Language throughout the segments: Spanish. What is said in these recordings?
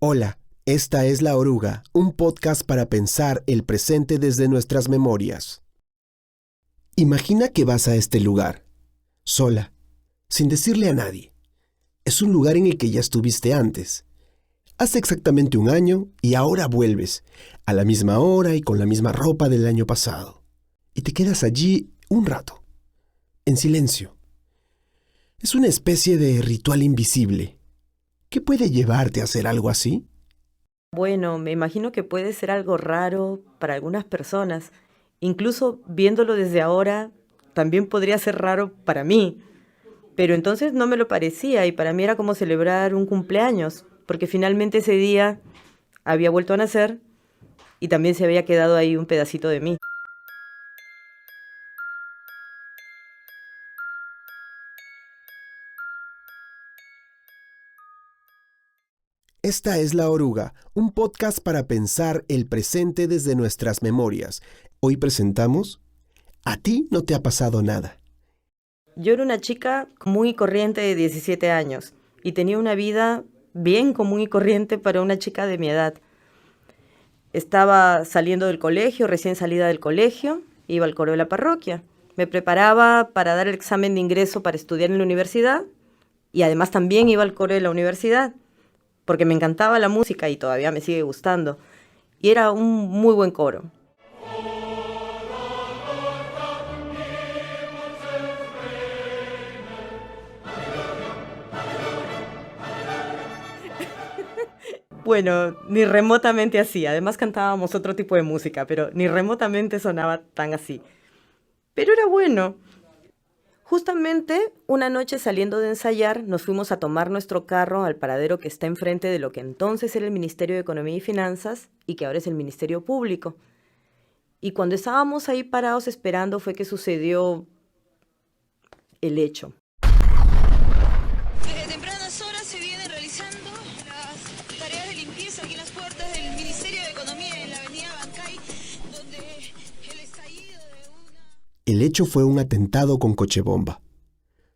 Hola, esta es La Oruga, un podcast para pensar el presente desde nuestras memorias. Imagina que vas a este lugar, sola, sin decirle a nadie. Es un lugar en el que ya estuviste antes. Hace exactamente un año y ahora vuelves, a la misma hora y con la misma ropa del año pasado. Y te quedas allí un rato, en silencio. Es una especie de ritual invisible. ¿Qué puede llevarte a hacer algo así? Bueno, me imagino que puede ser algo raro para algunas personas. Incluso viéndolo desde ahora, también podría ser raro para mí. Pero entonces no me lo parecía y para mí era como celebrar un cumpleaños, porque finalmente ese día había vuelto a nacer y también se había quedado ahí un pedacito de mí. Esta es La Oruga, un podcast para pensar el presente desde nuestras memorias. Hoy presentamos A ti no te ha pasado nada. Yo era una chica común y corriente de 17 años y tenía una vida bien común y corriente para una chica de mi edad. Estaba saliendo del colegio, recién salida del colegio, iba al coro de la parroquia. Me preparaba para dar el examen de ingreso para estudiar en la universidad y además también iba al coro de la universidad porque me encantaba la música y todavía me sigue gustando. Y era un muy buen coro. Bueno, ni remotamente así. Además cantábamos otro tipo de música, pero ni remotamente sonaba tan así. Pero era bueno. Justamente una noche saliendo de ensayar, nos fuimos a tomar nuestro carro al paradero que está enfrente de lo que entonces era el Ministerio de Economía y Finanzas y que ahora es el Ministerio Público. Y cuando estábamos ahí parados esperando fue que sucedió el hecho. Desde tempranas horas se vienen realizando las tareas de limpieza aquí en las puertas del Ministerio de Economía en la avenida Bancay, donde el estallido de una... El hecho fue un atentado con coche bomba.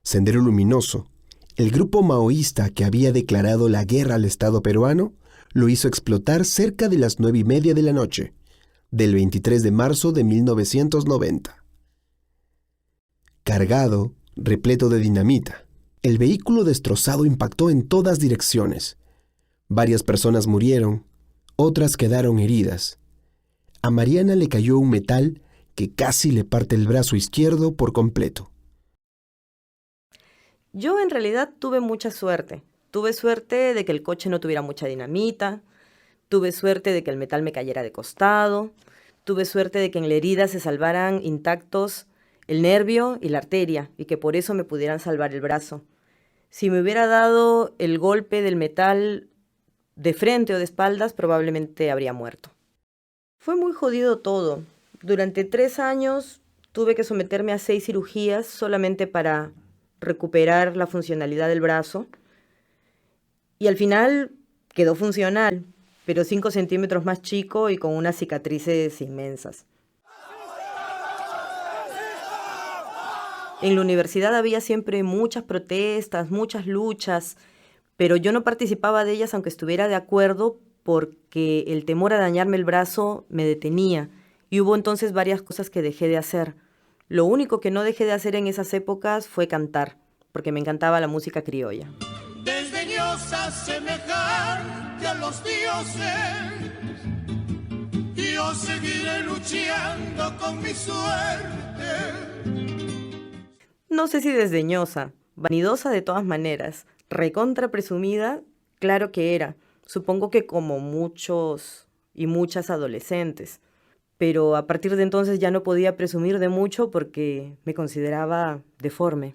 Sendero Luminoso, el grupo maoísta que había declarado la guerra al Estado peruano, lo hizo explotar cerca de las 9:30 de la noche, del 23 de marzo de 1990. Cargado, repleto de dinamita, el vehículo destrozado impactó en todas direcciones. Varias personas murieron, otras quedaron heridas. A Mariana le cayó un metal que casi le parte el brazo izquierdo por completo. Yo en realidad tuve mucha suerte. Tuve suerte de que el coche no tuviera mucha dinamita, tuve suerte de que el metal me cayera de costado, tuve suerte de que en la herida se salvaran intactos el nervio y la arteria y que por eso me pudieran salvar el brazo. Si me hubiera dado el golpe del metal de frente o de espaldas, probablemente habría muerto. Fue muy jodido todo. Durante 3 años tuve que someterme a 6 cirugías solamente para recuperar la funcionalidad del brazo. Y al final quedó funcional, pero 5 centímetros más chico y con unas cicatrices inmensas. En la universidad había siempre muchas protestas, muchas luchas, pero yo no participaba de ellas aunque estuviera de acuerdo porque el temor a dañarme el brazo me detenía y hubo entonces varias cosas que dejé de hacer. Lo único que no dejé de hacer en esas épocas fue cantar, porque me encantaba la música criolla. Desdeñosa semejante a los dioses, yo seguiré luchando con mi suerte. No sé si desdeñosa, vanidosa de todas maneras, recontra presumida, claro que era, supongo que como muchos y muchas adolescentes, pero a partir de entonces ya no podía presumir de mucho porque me consideraba deforme.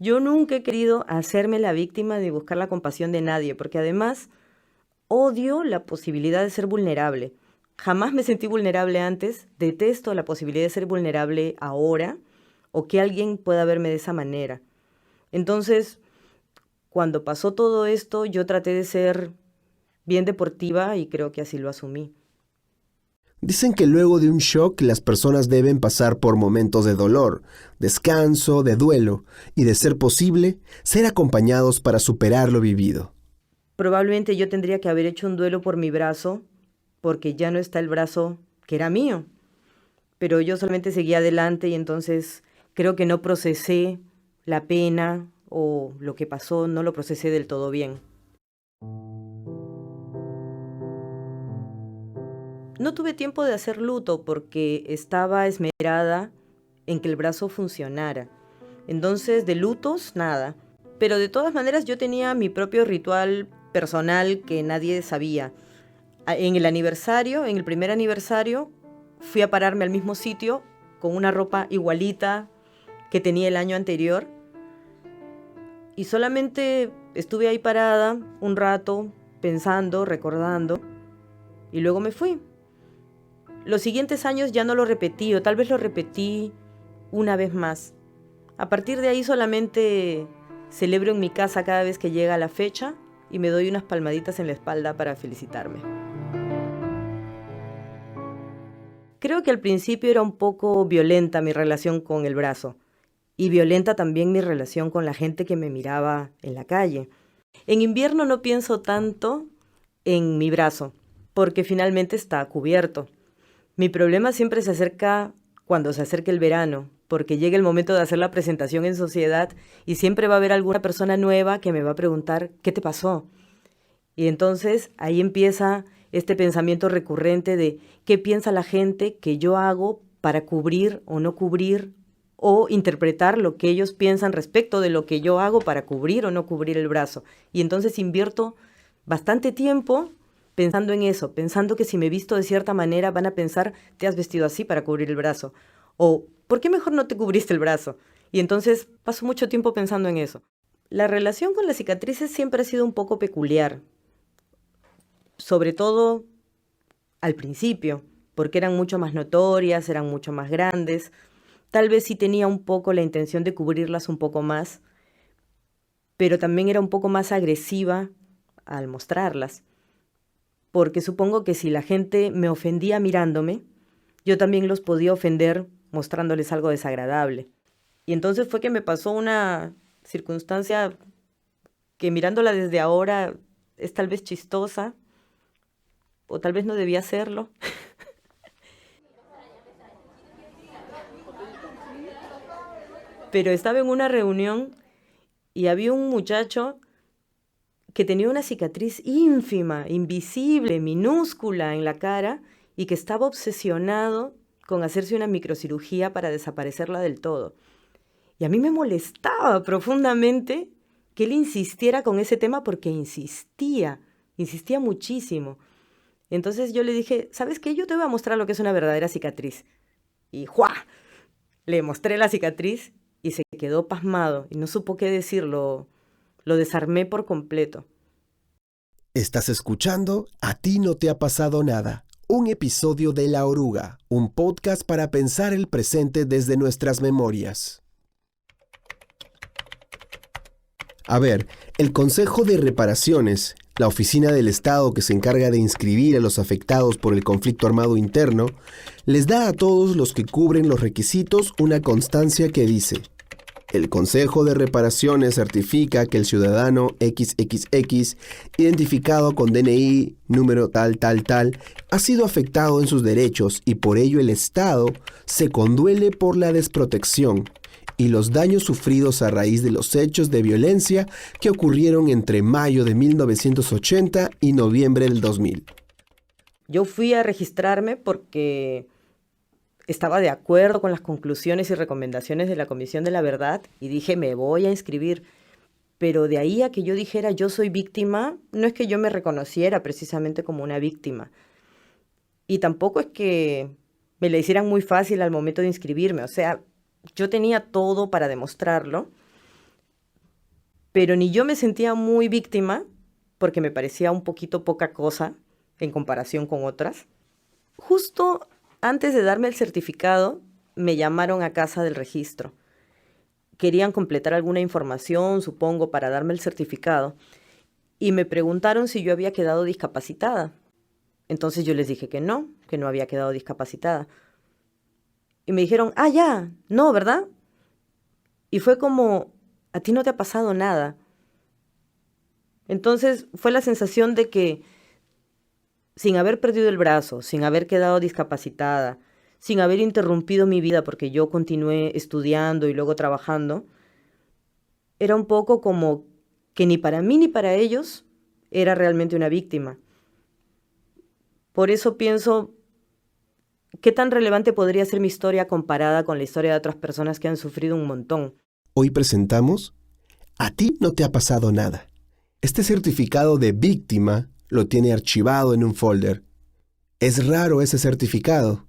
Yo nunca he querido hacerme la víctima de buscar la compasión de nadie, porque además odio la posibilidad de ser vulnerable. Jamás me sentí vulnerable antes, detesto la posibilidad de ser vulnerable ahora o que alguien pueda verme de esa manera. Entonces, cuando pasó todo esto, yo traté de ser bien deportiva y creo que así lo asumí. Dicen que luego de un shock las personas deben pasar por momentos de dolor, descanso, de duelo y, de ser posible, ser acompañados para superar lo vivido. Probablemente yo tendría que haber hecho un duelo por mi brazo, porque ya no está el brazo que era mío. Pero yo solamente seguí adelante y entonces creo que no procesé la pena o lo que pasó, no lo procesé del todo bien. No tuve tiempo de hacer luto porque estaba esmerada en que el brazo funcionara. Entonces, de lutos, nada. Pero de todas maneras yo tenía mi propio ritual personal que nadie sabía. En el primer aniversario, fui a pararme al mismo sitio con una ropa igualita que tenía el año anterior. Y solamente estuve ahí parada un rato, pensando, recordando, y luego me fui. Los siguientes años ya no lo repetí, o tal vez lo repetí una vez más. A partir de ahí solamente celebro en mi casa cada vez que llega la fecha y me doy unas palmaditas en la espalda para felicitarme. Creo que al principio era un poco violenta mi relación con el brazo y violenta también mi relación con la gente que me miraba en la calle. En invierno no pienso tanto en mi brazo porque finalmente está cubierto. Mi problema siempre se acerca cuando se acerca el verano, porque llega el momento de hacer la presentación en sociedad y siempre va a haber alguna persona nueva que me va a preguntar, ¿qué te pasó? Y entonces ahí empieza este pensamiento recurrente de qué piensa la gente que yo hago para cubrir o no cubrir o interpretar lo que ellos piensan respecto de lo que yo hago para cubrir o no cubrir el brazo. Y entonces invierto bastante tiempo pensando en eso, pensando que si me visto de cierta manera van a pensar, te has vestido así para cubrir el brazo. O, ¿por qué mejor no te cubriste el brazo? Y entonces paso mucho tiempo pensando en eso. La relación con las cicatrices siempre ha sido un poco peculiar, sobre todo al principio, porque eran mucho más notorias, eran mucho más grandes. Tal vez sí tenía un poco la intención de cubrirlas un poco más, pero también era un poco más agresiva al mostrarlas. Porque supongo que si la gente me ofendía mirándome, yo también los podía ofender mostrándoles algo desagradable. Y entonces fue que me pasó una circunstancia que mirándola desde ahora es tal vez chistosa, o tal vez no debía hacerlo. Pero estaba en una reunión y había un muchacho que tenía una cicatriz ínfima, invisible, minúscula en la cara y que estaba obsesionado con hacerse una microcirugía para desaparecerla del todo. Y a mí me molestaba profundamente que él insistiera con ese tema porque insistía muchísimo. Entonces yo le dije, ¿sabes qué? Yo te voy a mostrar lo que es una verdadera cicatriz. Y ¡juá! Le mostré la cicatriz y se quedó pasmado y no supo qué decirlo. Lo desarmé por completo. Estás escuchando A ti no te ha pasado nada, un episodio de La Oruga, un podcast para pensar el presente desde nuestras memorias. A ver, el Consejo de Reparaciones, la oficina del Estado que se encarga de inscribir a los afectados por el conflicto armado interno, les da a todos los que cubren los requisitos una constancia que dice: el Consejo de Reparaciones certifica que el ciudadano XXX, identificado con DNI, número tal, ha sido afectado en sus derechos y por ello el Estado se conduele por la desprotección y los daños sufridos a raíz de los hechos de violencia que ocurrieron entre mayo de 1980 y noviembre del 2000. Yo fui a registrarme porque estaba de acuerdo con las conclusiones y recomendaciones de la Comisión de la Verdad y dije, me voy a inscribir. Pero de ahí a que yo dijera yo soy víctima, no es que yo me reconociera precisamente como una víctima. Y tampoco es que me la hicieran muy fácil al momento de inscribirme. O sea, yo tenía todo para demostrarlo, pero ni yo me sentía muy víctima porque me parecía un poquito poca cosa en comparación con otras. Justo antes de darme el certificado, me llamaron a casa del registro. Querían completar alguna información, supongo, para darme el certificado, y me preguntaron si yo había quedado discapacitada. Entonces yo les dije que no había quedado discapacitada. Y me dijeron, ya, no, ¿verdad? Y fue como, a ti no te ha pasado nada. Entonces fue la sensación de que sin haber perdido el brazo, sin haber quedado discapacitada, sin haber interrumpido mi vida porque yo continué estudiando y luego trabajando, era un poco como que ni para mí ni para ellos era realmente una víctima. Por eso pienso, ¿qué tan relevante podría ser mi historia comparada con la historia de otras personas que han sufrido un montón? Hoy presentamos A ti no te ha pasado nada. Este certificado de víctima lo tiene archivado en un folder. Es raro ese certificado.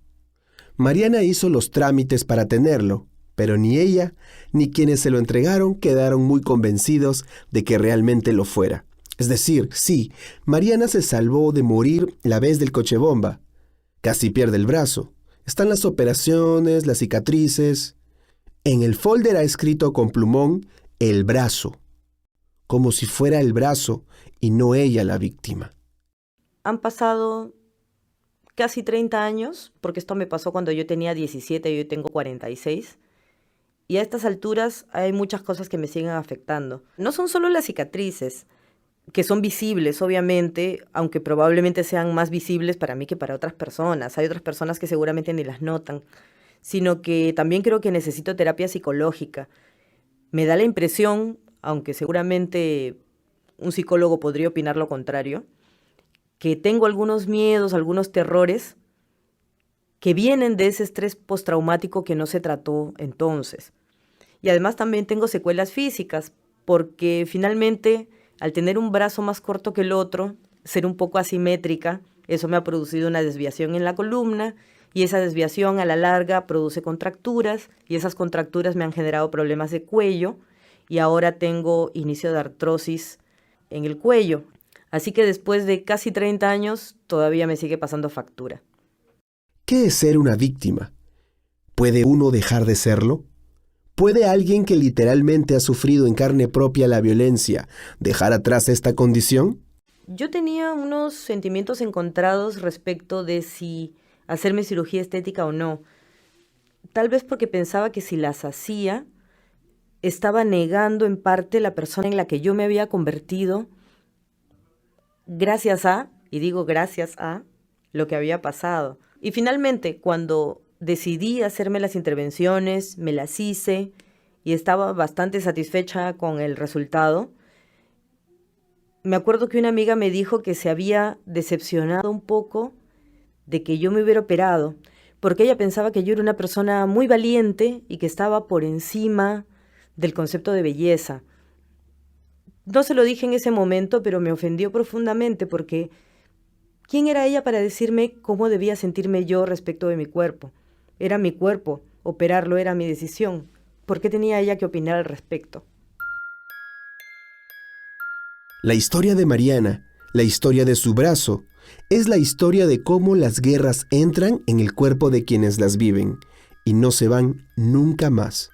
Mariana hizo los trámites para tenerlo, pero ni ella ni quienes se lo entregaron quedaron muy convencidos de que realmente lo fuera. Es decir, sí, Mariana se salvó de morir la vez del coche bomba. Casi pierde el brazo. Están las operaciones, las cicatrices. En el folder ha escrito con plumón el brazo, como si fuera el brazo y no ella la víctima. Han pasado casi 30 años, porque esto me pasó cuando yo tenía 17 y hoy tengo 46. Y a estas alturas hay muchas cosas que me siguen afectando. No son solo las cicatrices, que son visibles, obviamente, aunque probablemente sean más visibles para mí que para otras personas. Hay otras personas que seguramente ni las notan, sino que también creo que necesito terapia psicológica. Me da la impresión, aunque seguramente un psicólogo podría opinar lo contrario, que tengo algunos miedos, algunos terrores que vienen de ese estrés postraumático que no se trató entonces. Y además también tengo secuelas físicas, porque finalmente al tener un brazo más corto que el otro, ser un poco asimétrica, eso me ha producido una desviación en la columna, y esa desviación a la larga produce contracturas, y esas contracturas me han generado problemas de cuello, y ahora tengo inicio de artrosis en el cuello. Así que después de casi 30 años, todavía me sigue pasando factura. ¿Qué es ser una víctima? ¿Puede uno dejar de serlo? ¿Puede alguien que literalmente ha sufrido en carne propia la violencia dejar atrás esta condición? Yo tenía unos sentimientos encontrados respecto de si hacerme cirugía estética o no. Tal vez porque pensaba que si las hacía, estaba negando en parte la persona en la que yo me había convertido gracias a, y digo gracias a, lo que había pasado. Y finalmente, cuando decidí hacerme las intervenciones, me las hice y estaba bastante satisfecha con el resultado. Me acuerdo que una amiga me dijo que se había decepcionado un poco de que yo me hubiera operado, porque ella pensaba que yo era una persona muy valiente y que estaba por encima del concepto de belleza. No se lo dije en ese momento, pero me ofendió profundamente porque ¿quién era ella para decirme cómo debía sentirme yo respecto de mi cuerpo? Era mi cuerpo, operarlo era mi decisión. ¿Por qué tenía ella que opinar al respecto? La historia de Mariana, la historia de su brazo, es la historia de cómo las guerras entran en el cuerpo de quienes las viven y no se van nunca más.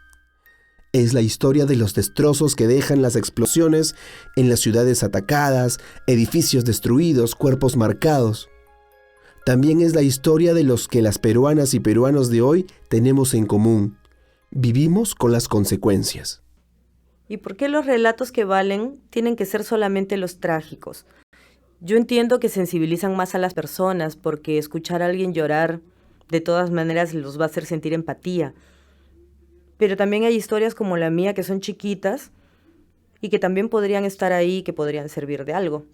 Es la historia de los destrozos que dejan las explosiones en las ciudades atacadas, edificios destruidos, cuerpos marcados. También es la historia de los que las peruanas y peruanos de hoy tenemos en común. Vivimos con las consecuencias. ¿Y por qué los relatos que valen tienen que ser solamente los trágicos? Yo entiendo que sensibilizan más a las personas porque escuchar a alguien llorar de todas maneras los va a hacer sentir empatía. Pero también hay historias como la mía que son chiquitas y que también podrían estar ahí y que podrían servir de algo.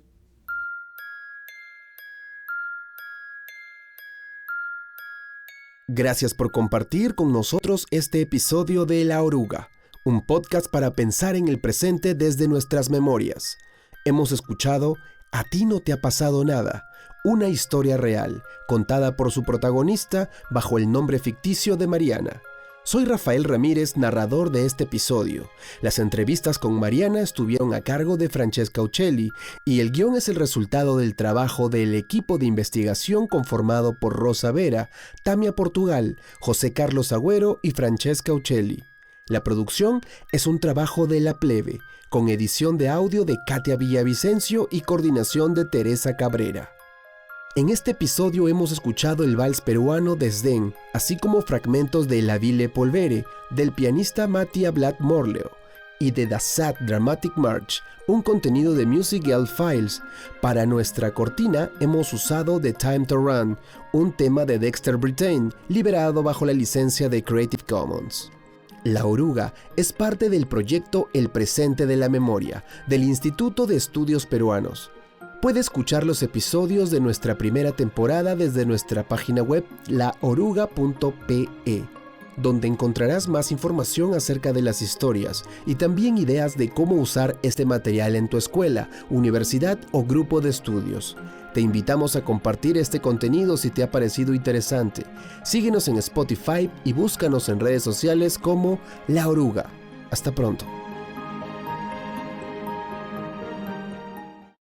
Gracias por compartir con nosotros este episodio de La Oruga, un podcast para pensar en el presente desde nuestras memorias. Hemos escuchado A ti no te ha pasado nada, una historia real, contada por su protagonista bajo el nombre ficticio de Mariana. Soy Rafael Ramírez, narrador de este episodio. Las entrevistas con Mariana estuvieron a cargo de Francesca Uccelli y el guión es el resultado del trabajo del equipo de investigación conformado por Rosa Vera, Tamia Portugal, José Carlos Agüero y Francesca Uccelli. La producción es un trabajo de La Plebe, con edición de audio de Katia Villavicencio y coordinación de Teresa Cabrera. En este episodio hemos escuchado el vals peruano Desdén, así como fragmentos de La Ville Polvere, del pianista Mattia Blatt Morleo, y de The Sad Dramatic March, un contenido de Music Girl Files. Para nuestra cortina hemos usado The Time to Run, un tema de Dexter Brittain, liberado bajo la licencia de Creative Commons. La Oruga es parte del proyecto El Presente de la Memoria, del Instituto de Estudios Peruanos. Puede escuchar los episodios de nuestra primera temporada desde nuestra página web laoruga.pe, donde encontrarás más información acerca de las historias y también ideas de cómo usar este material en tu escuela, universidad o grupo de estudios. Te invitamos a compartir este contenido si te ha parecido interesante. Síguenos en Spotify y búscanos en redes sociales como La Oruga. Hasta pronto.